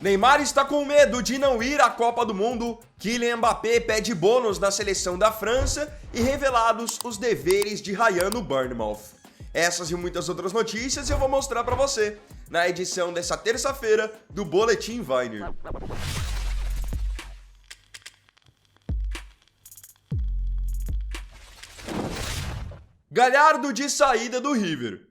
Neymar está com medo de não ir à Copa do Mundo, Kylian Mbappé pede bônus na seleção da França e revelados os deveres de Ryan no Bournemouth. Essas e muitas outras notícias eu vou mostrar para você na edição dessa terça-feira do Boletim Viner. Galhardo de saída do River.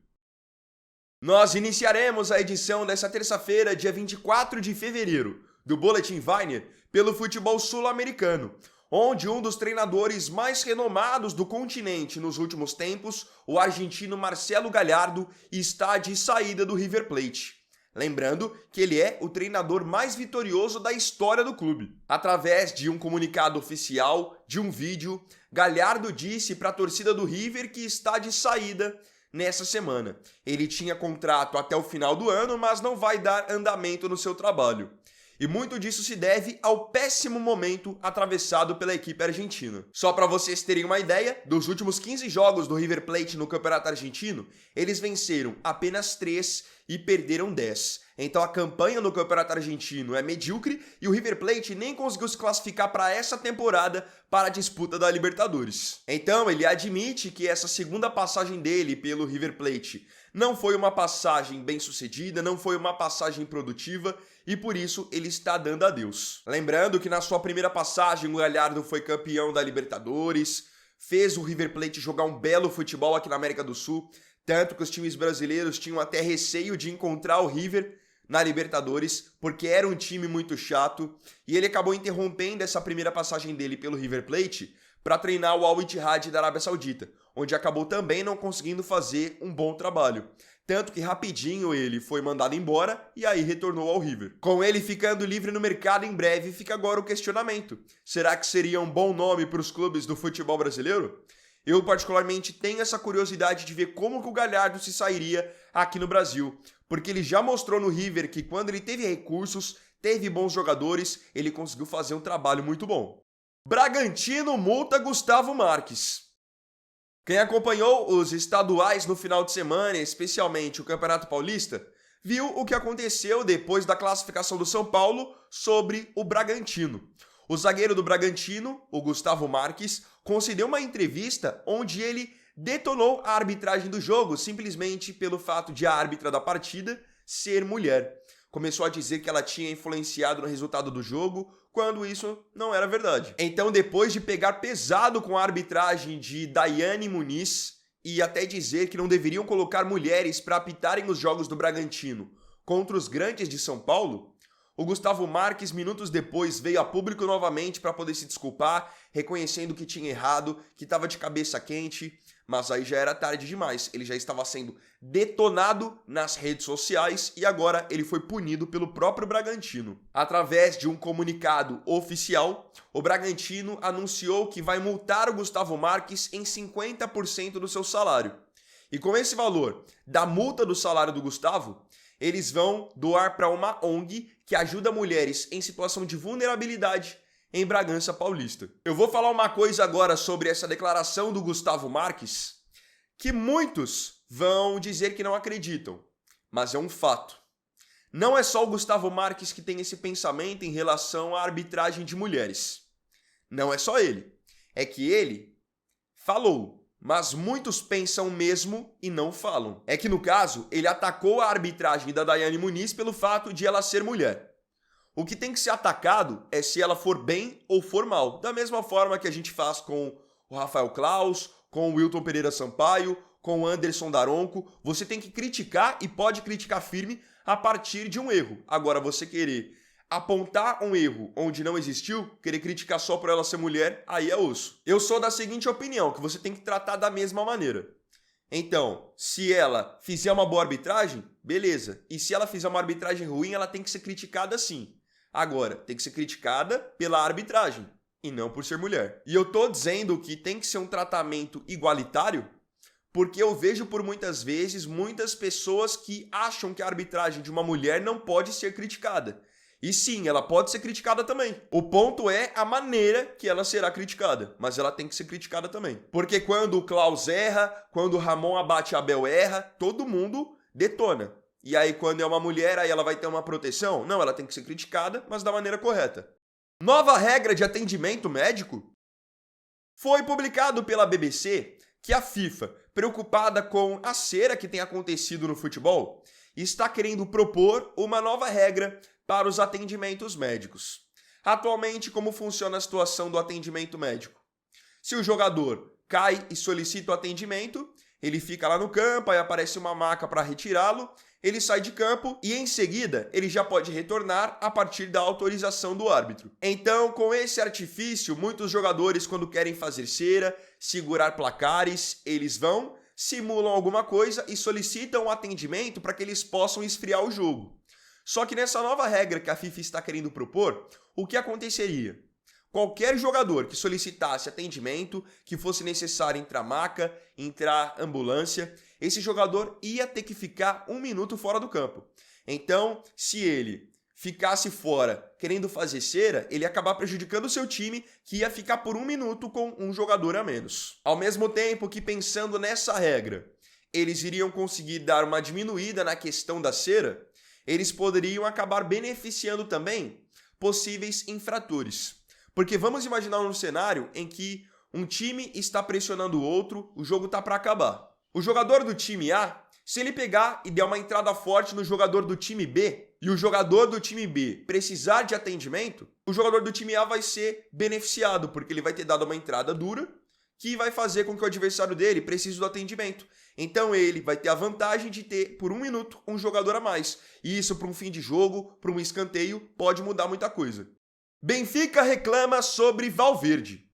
Nós iniciaremos a edição dessa terça-feira, dia 24 de fevereiro, do Boletim Viner pelo futebol sul-americano, onde um dos treinadores mais renomados do continente nos últimos tempos, o argentino Marcelo Galhardo, está de saída do River Plate. Lembrando que ele é o treinador mais vitorioso da história do clube. Através de um comunicado oficial, de um vídeo, Galhardo disse para a torcida do River que está de saída nessa semana. Ele tinha contrato até o final do ano, mas não vai dar andamento no seu trabalho. E muito disso se deve ao péssimo momento atravessado pela equipe argentina. Só para vocês terem uma ideia, dos últimos 15 jogos do River Plate no Campeonato Argentino, eles venceram apenas 3 e perderam 10. Então a campanha no Campeonato Argentino é medíocre e o River Plate nem conseguiu se classificar para essa temporada para a disputa da Libertadores. Então ele admite que essa segunda passagem dele pelo River Plate não foi uma passagem bem sucedida, não foi uma passagem produtiva e por isso ele está dando adeus. Lembrando que na sua primeira passagem o Galhardo foi campeão da Libertadores, fez o River Plate jogar um belo futebol aqui na América do Sul, tanto que os times brasileiros tinham até receio de encontrar o River na Libertadores, porque era um time muito chato, e ele acabou interrompendo essa primeira passagem dele pelo River Plate para treinar o Al Ittihad da Arábia Saudita, onde acabou também não conseguindo fazer um bom trabalho. Tanto que rapidinho ele foi mandado embora e aí retornou ao River. Com ele ficando livre no mercado em breve, fica agora o questionamento. Será que seria um bom nome para os clubes do futebol brasileiro? Eu particularmente tenho essa curiosidade de ver como que o Galhardo se sairia aqui no Brasil, porque ele já mostrou no River que quando ele teve recursos, teve bons jogadores, ele conseguiu fazer um trabalho muito bom. Bragantino multa Gustavo Marques. Quem acompanhou os estaduais no final de semana, especialmente o Campeonato Paulista, viu o que aconteceu depois da classificação do São Paulo sobre o Bragantino. O zagueiro do Bragantino, o Gustavo Marques, concedeu uma entrevista onde ele detonou a arbitragem do jogo simplesmente pelo fato de a árbitra da partida ser mulher. Começou a dizer que ela tinha influenciado no resultado do jogo, quando isso não era verdade. Então, depois de pegar pesado com a arbitragem de Daiane Muniz e até dizer que não deveriam colocar mulheres para apitarem os jogos do Bragantino contra os grandes de São Paulo, o Gustavo Marques, minutos depois, veio a público novamente para poder se desculpar, reconhecendo que tinha errado, que estava de cabeça quente, mas aí já era tarde demais. Ele já estava sendo detonado nas redes sociais e agora ele foi punido pelo próprio Bragantino. Através de um comunicado oficial, o Bragantino anunciou que vai multar o Gustavo Marques em 50% do seu salário. E com esse valor da multa do salário do Gustavo, eles vão doar para uma ONG que ajuda mulheres em situação de vulnerabilidade em Bragança Paulista. Eu vou falar uma coisa agora sobre essa declaração do Gustavo Marques, que muitos vão dizer que não acreditam, mas é um fato. Não é só o Gustavo Marques que tem esse pensamento em relação à arbitragem de mulheres. Não é só ele. É que ele falou, mas muitos pensam mesmo e não falam. É que no caso, ele atacou a arbitragem da Daiane Muniz pelo fato de ela ser mulher. O que tem que ser atacado é se ela for bem ou for mal. Da mesma forma que a gente faz com o Rafael Claus, com o Wilton Pereira Sampaio, com o Anderson Daronco. Você tem que criticar e pode criticar firme a partir de um erro. Agora, você querer apontar um erro onde não existiu, querer criticar só por ela ser mulher, aí é osso. Eu sou da seguinte opinião, que você tem que tratar da mesma maneira. Então, se ela fizer uma boa arbitragem, beleza. E se ela fizer uma arbitragem ruim, ela tem que ser criticada sim. Agora, tem que ser criticada pela arbitragem e não por ser mulher. E eu tô dizendo que tem que ser um tratamento igualitário porque eu vejo por muitas vezes muitas pessoas que acham que a arbitragem de uma mulher não pode ser criticada. E sim, ela pode ser criticada também. O ponto é a maneira que ela será criticada, mas ela tem que ser criticada também. Porque quando o Klaus erra, quando o Ramon Abate Abel erra, todo mundo detona. E aí, quando é uma mulher, aí ela vai ter uma proteção? Não, ela tem que ser criticada, mas da maneira correta. Nova regra de atendimento médico? Foi publicado pela BBC que a FIFA, preocupada com a cera que tem acontecido no futebol, está querendo propor uma nova regra para os atendimentos médicos. Atualmente, como funciona a situação do atendimento médico? Se o jogador cai e solicita o atendimento, ele fica lá no campo, aí aparece uma maca para retirá-lo, ele sai de campo e em seguida ele já pode retornar a partir da autorização do árbitro. Então, com esse artifício, muitos jogadores, quando querem fazer cera, segurar placares, eles vão, simulam alguma coisa e solicitam um atendimento para que eles possam esfriar o jogo. Só que nessa nova regra que a FIFA está querendo propor, o que aconteceria? Qualquer jogador que solicitasse atendimento, que fosse necessário entrar maca, entrar ambulância, esse jogador ia ter que ficar 1 minuto fora do campo. Então, se ele ficasse fora querendo fazer cera, ele ia acabar prejudicando o seu time, que ia ficar por 1 minuto com um jogador a menos. Ao mesmo tempo que, pensando nessa regra, eles iriam conseguir dar uma diminuída na questão da cera, eles poderiam acabar beneficiando também possíveis infratores. Porque vamos imaginar um cenário em que um time está pressionando o outro, o jogo está para acabar. O jogador do time A, se ele pegar e der uma entrada forte no jogador do time B, e o jogador do time B precisar de atendimento, o jogador do time A vai ser beneficiado, porque ele vai ter dado uma entrada dura, que vai fazer com que o adversário dele precise do atendimento. Então ele vai ter a vantagem de ter, por 1 minuto, um jogador a mais. E isso, para um fim de jogo, para um escanteio, pode mudar muita coisa. Benfica reclama sobre Valverde.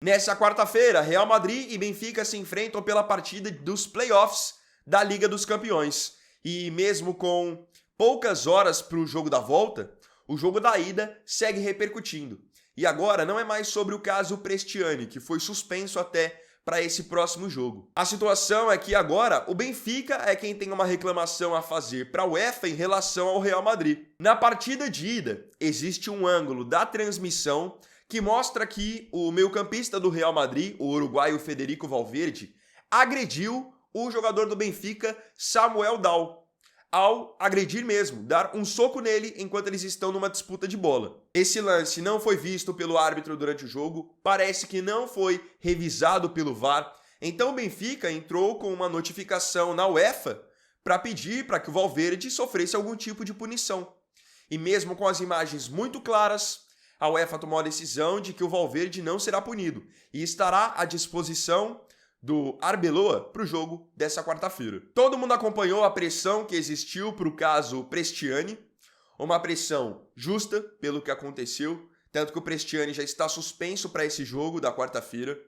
Nessa quarta-feira, Real Madrid e Benfica se enfrentam pela partida dos playoffs da Liga dos Campeões. E mesmo com poucas horas para o jogo da volta, o jogo da ida segue repercutindo. E agora não é mais sobre o caso Prestiani, que foi suspenso até para esse próximo jogo. A situação é que agora o Benfica é quem tem uma reclamação a fazer para a UEFA em relação ao Real Madrid. Na partida de ida, existe um ângulo da transmissão que mostra que o meio-campista do Real Madrid, o uruguaio Federico Valverde, agrediu o jogador do Benfica, Samuel Dahl, ao agredir mesmo, dar um soco nele enquanto eles estão numa disputa de bola. Esse lance não foi visto pelo árbitro durante o jogo, parece que não foi revisado pelo VAR, então o Benfica entrou com uma notificação na UEFA para pedir para que o Valverde sofresse algum tipo de punição. E mesmo com as imagens muito claras, a UEFA tomou a decisão de que o Valverde não será punido e estará à disposição do Arbeloa para o jogo dessa quarta-feira. Todo mundo acompanhou a pressão que existiu para o caso Prestiani, uma pressão justa pelo que aconteceu, tanto que o Prestiani já está suspenso para esse jogo da quarta-feira.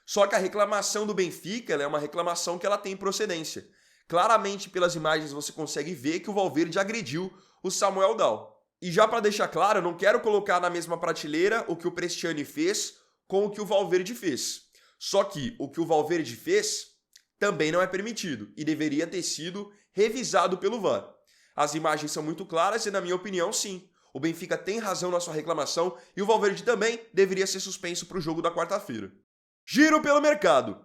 Só que a reclamação do Benfica é uma reclamação que ela tem procedência. Claramente, pelas imagens, você consegue ver que o Valverde agrediu o Samuel Dahl. E já para deixar claro, eu não quero colocar na mesma prateleira o que o Prestiani fez com o que o Valverde fez. Só que o que o Valverde fez também não é permitido e deveria ter sido revisado pelo VAR. As imagens são muito claras e, na minha opinião, sim, o Benfica tem razão na sua reclamação e o Valverde também deveria ser suspenso para o jogo da quarta-feira. Giro pelo mercado.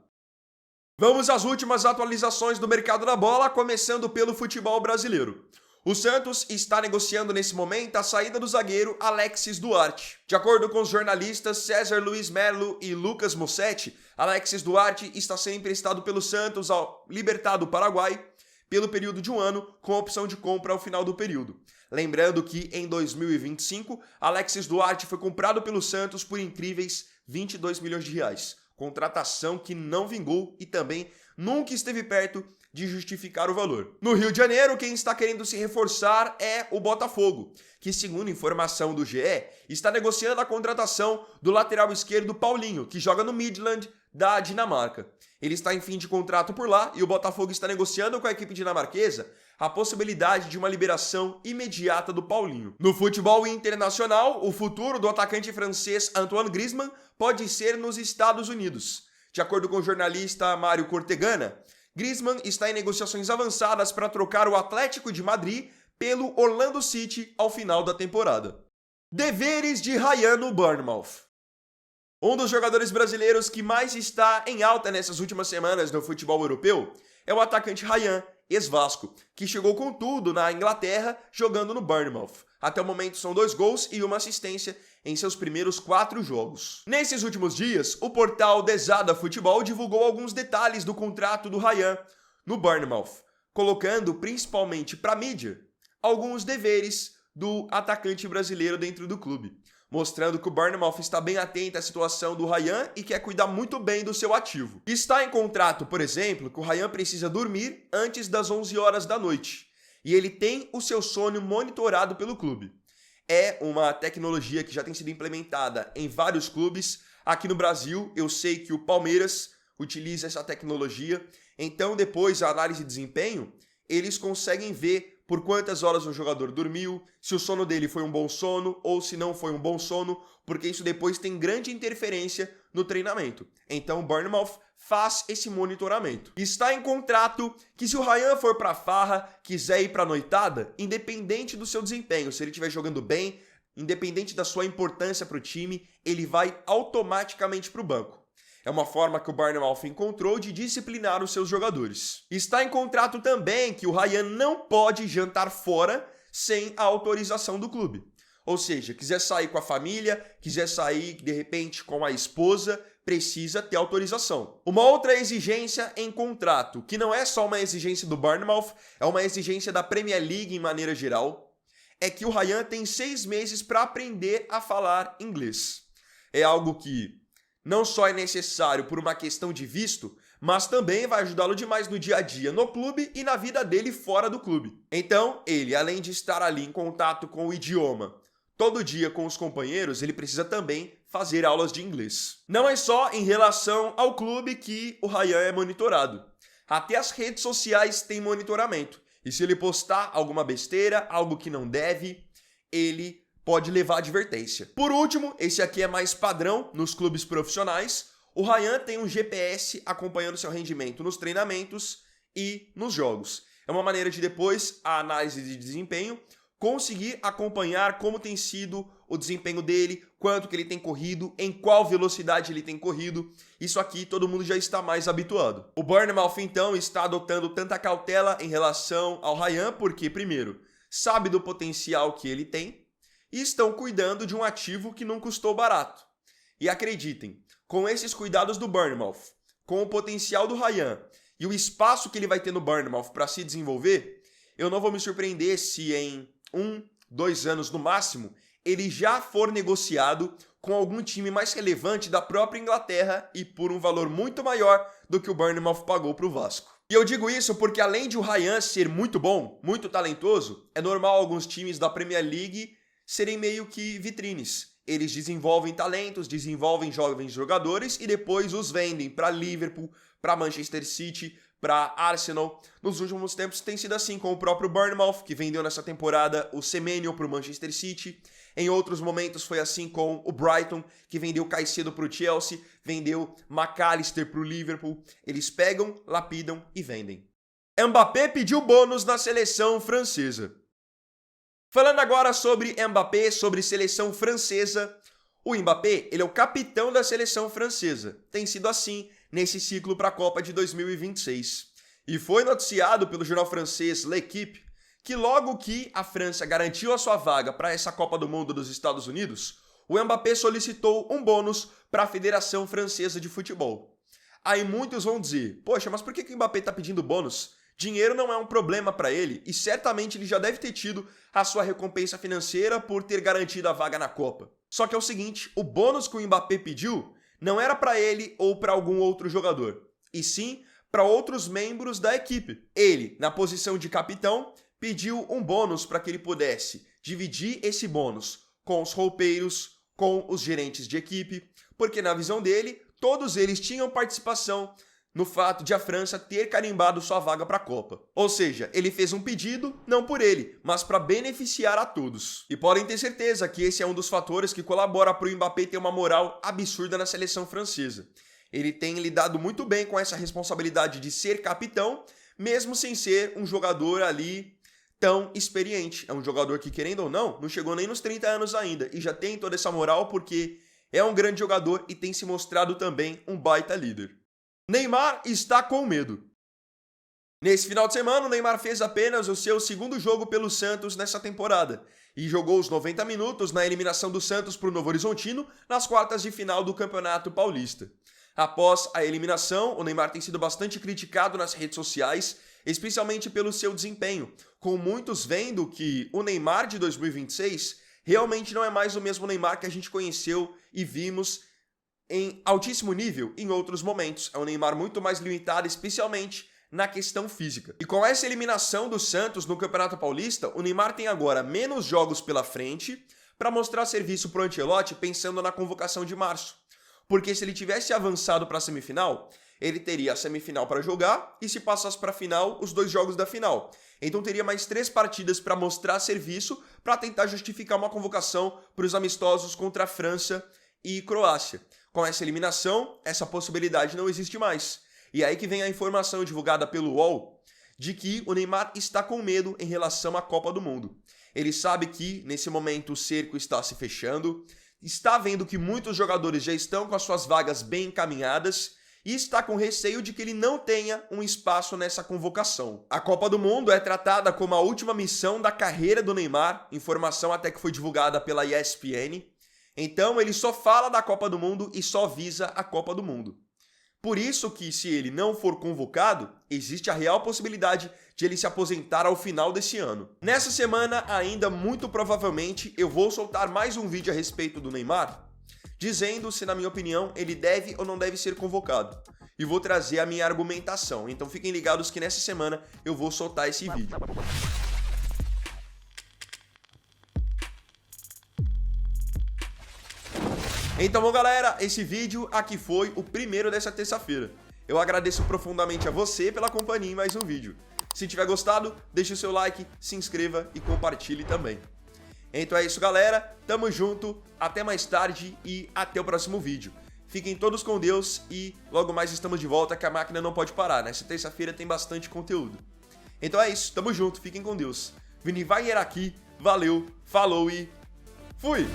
Vamos às últimas atualizações do mercado da bola, começando pelo futebol brasileiro. O Santos está negociando nesse momento a saída do zagueiro Alexis Duarte. De acordo com os jornalistas César Luiz Melo e Lucas Mussetti, Alexis Duarte está sendo emprestado pelo Santos ao Libertad do Paraguai pelo período de 1 ano, com opção de compra ao final do período. Lembrando que em 2025, Alexis Duarte foi comprado pelo Santos por incríveis 22 milhões de reais. Contratação que não vingou e também nunca esteve perto de justificar o valor. No Rio de Janeiro, quem está querendo se reforçar é o Botafogo, que, segundo informação do GE, está negociando a contratação do lateral esquerdo Paulinho, que joga no Midland da Dinamarca. Ele está em fim de contrato por lá e o Botafogo está negociando com a equipe dinamarquesa a possibilidade de uma liberação imediata do Paulinho. No futebol internacional, o futuro do atacante francês Antoine Griezmann pode ser nos Estados Unidos. De acordo com o jornalista Mário Cortegana, Griezmann está em negociações avançadas para trocar o Atlético de Madrid pelo Orlando City ao final da temporada. Deveres de Ryan no Bournemouth. Um dos jogadores brasileiros que mais está em alta nessas últimas semanas no futebol europeu é o atacante Ryan, ex-Vasco, que chegou com tudo na Inglaterra jogando no Bournemouth. Até o momento são 2 gols e 1 assistência em seus primeiros 4 jogos. Nesses últimos dias, o portal Dezada Futebol divulgou alguns detalhes do contrato do Ryan no Bournemouth, colocando principalmente para a mídia alguns deveres do atacante brasileiro dentro do clube, mostrando que o Bournemouth está bem atento à situação do Ryan e quer cuidar muito bem do seu ativo. Está em contrato, por exemplo, que o Ryan precisa dormir antes das 11 horas da noite, e ele tem o seu sono monitorado pelo clube. É uma tecnologia que já tem sido implementada em vários clubes. Aqui no Brasil, eu sei que o Palmeiras utiliza essa tecnologia. Então, depois, a análise de desempenho, eles conseguem ver por quantas horas o jogador dormiu, se o sono dele foi um bom sono ou se não foi um bom sono, porque isso depois tem grande interferência no treinamento. Então, o Bournemouth faz esse monitoramento. Está em contrato que se o Ryan for pra farra, quiser ir pra noitada, independente do seu desempenho, se ele estiver jogando bem, independente da sua importância pro time, ele vai automaticamente pro banco. É uma forma que o Bournemouth encontrou de disciplinar os seus jogadores. Está em contrato também que o Ryan não pode jantar fora sem a autorização do clube. Ou seja, quiser sair com a família, quiser sair de repente com a esposa, precisa ter autorização. Uma outra exigência em contrato, que não é só uma exigência do Bournemouth, é uma exigência da Premier League em maneira geral, é que o Ryan tem 6 meses para aprender a falar inglês. É algo que não só é necessário por uma questão de visto, mas também vai ajudá-lo demais no dia a dia no clube e na vida dele fora do clube. Então, ele, além de estar ali em contato com o idioma todo dia com os companheiros, ele precisa também fazer aulas de inglês. Não é só em relação ao clube que o Ryan é monitorado. Até as redes sociais têm monitoramento. E se ele postar alguma besteira, algo que não deve, ele pode levar advertência. Por último, esse aqui é mais padrão nos clubes profissionais, o Ryan tem um GPS acompanhando seu rendimento nos treinamentos e nos jogos. É uma maneira de depois, a análise de desempenho, conseguir acompanhar como tem sido o desempenho dele, quanto que ele tem corrido, em qual velocidade ele tem corrido. Isso aqui todo mundo já está mais habituado. O Bournemouth, então, está adotando tanta cautela em relação ao Ryan, porque, primeiro, sabe do potencial que ele tem, e estão cuidando de um ativo que não custou barato. E acreditem, com esses cuidados do Bournemouth, com o potencial do Ryan e o espaço que ele vai ter no Bournemouth para se desenvolver, eu não vou me surpreender se em 1, 2 anos no máximo, ele já for negociado com algum time mais relevante da própria Inglaterra e por um valor muito maior do que o Bournemouth pagou para o Vasco. E eu digo isso porque além de o Ryan ser muito bom, muito talentoso, é normal alguns times da Premier League serem meio que vitrines. Eles desenvolvem talentos, desenvolvem jovens jogadores e depois os vendem para Liverpool, para Manchester City, para Arsenal. Nos últimos tempos tem sido assim com o próprio Bournemouth, que vendeu nessa temporada o Semenyo para o Manchester City. Em outros momentos foi assim com o Brighton, que vendeu Caicedo para o Chelsea, vendeu McAllister para o Liverpool. Eles pegam, lapidam e vendem. Mbappé pediu bônus na seleção francesa. Falando agora sobre Mbappé, sobre seleção francesa, o Mbappé ele é o capitão da seleção francesa. Tem sido assim nesse ciclo para a Copa de 2026. E foi noticiado pelo jornal francês L'Équipe que logo que a França garantiu a sua vaga para essa Copa do Mundo dos Estados Unidos, o Mbappé solicitou um bônus para a Federação Francesa de Futebol. Aí muitos vão dizer, poxa, mas por que o Mbappé está pedindo bônus? Dinheiro não é um problema para ele e certamente ele já deve ter tido a sua recompensa financeira por ter garantido a vaga na Copa. Só que é o seguinte, o bônus que o Mbappé pediu não era para ele ou para algum outro jogador, e sim para outros membros da equipe. Ele, na posição de capitão, pediu um bônus para que ele pudesse dividir esse bônus com os roupeiros, com os gerentes de equipe, porque na visão dele, todos eles tinham participação no fato de a França ter carimbado sua vaga para a Copa. Ou seja, ele fez um pedido, não por ele, mas para beneficiar a todos. E podem ter certeza que esse é um dos fatores que colabora para o Mbappé ter uma moral absurda na seleção francesa. Ele tem lidado muito bem com essa responsabilidade de ser capitão, mesmo sem ser um jogador ali tão experiente. É um jogador que, querendo ou não chegou nem nos 30 anos ainda e já tem toda essa moral porque é um grande jogador e tem se mostrado também um baita líder. Neymar está com medo. Nesse final de semana, o Neymar fez apenas o seu segundo jogo pelo Santos nessa temporada e jogou os 90 minutos na eliminação do Santos para o Novo Horizontino nas quartas de final do Campeonato Paulista. Após a eliminação, o Neymar tem sido bastante criticado nas redes sociais, especialmente pelo seu desempenho, com muitos vendo que o Neymar de 2026 realmente não é mais o mesmo Neymar que a gente conheceu e vimos em altíssimo nível em outros momentos. É um Neymar muito mais limitado, especialmente na questão física. E com essa eliminação do Santos no Campeonato Paulista, o Neymar tem agora menos jogos pela frente para mostrar serviço pro Ancelotti pensando na convocação de março. Porque se ele tivesse avançado para a semifinal, ele teria a semifinal para jogar e se passasse para a final, os 2 jogos da final. Então teria mais 3 partidas para mostrar serviço para tentar justificar uma convocação para os amistosos contra a França e Croácia. Com essa eliminação, essa possibilidade não existe mais. E aí que vem a informação divulgada pelo UOL de que o Neymar está com medo em relação à Copa do Mundo. Ele sabe que, nesse momento, o cerco está se fechando, está vendo que muitos jogadores já estão com as suas vagas bem encaminhadas e está com receio de que ele não tenha um espaço nessa convocação. A Copa do Mundo é tratada como a última missão da carreira do Neymar, informação até que foi divulgada pela ESPN. Então, ele só fala da Copa do Mundo e só visa a Copa do Mundo. Por isso que, se ele não for convocado, existe a real possibilidade de ele se aposentar ao final desse ano. Nessa semana, ainda muito provavelmente, eu vou soltar mais um vídeo a respeito do Neymar, dizendo se, na minha opinião, ele deve ou não deve ser convocado. E vou trazer a minha argumentação. Então fiquem ligados que nessa semana eu vou soltar esse vídeo. Então, bom, galera, esse vídeo aqui foi o primeiro dessa terça-feira. Eu agradeço profundamente a você pela companhia em mais um vídeo. Se tiver gostado, deixe o seu like, se inscreva e compartilhe também. Então é isso, galera. Tamo junto, até mais tarde e até o próximo vídeo. Fiquem todos com Deus e logo mais estamos de volta, que a máquina não pode parar. Nessa terça-feira tem bastante conteúdo. Então é isso, tamo junto, fiquem com Deus. Vini Wagner aqui, valeu, falou e fui!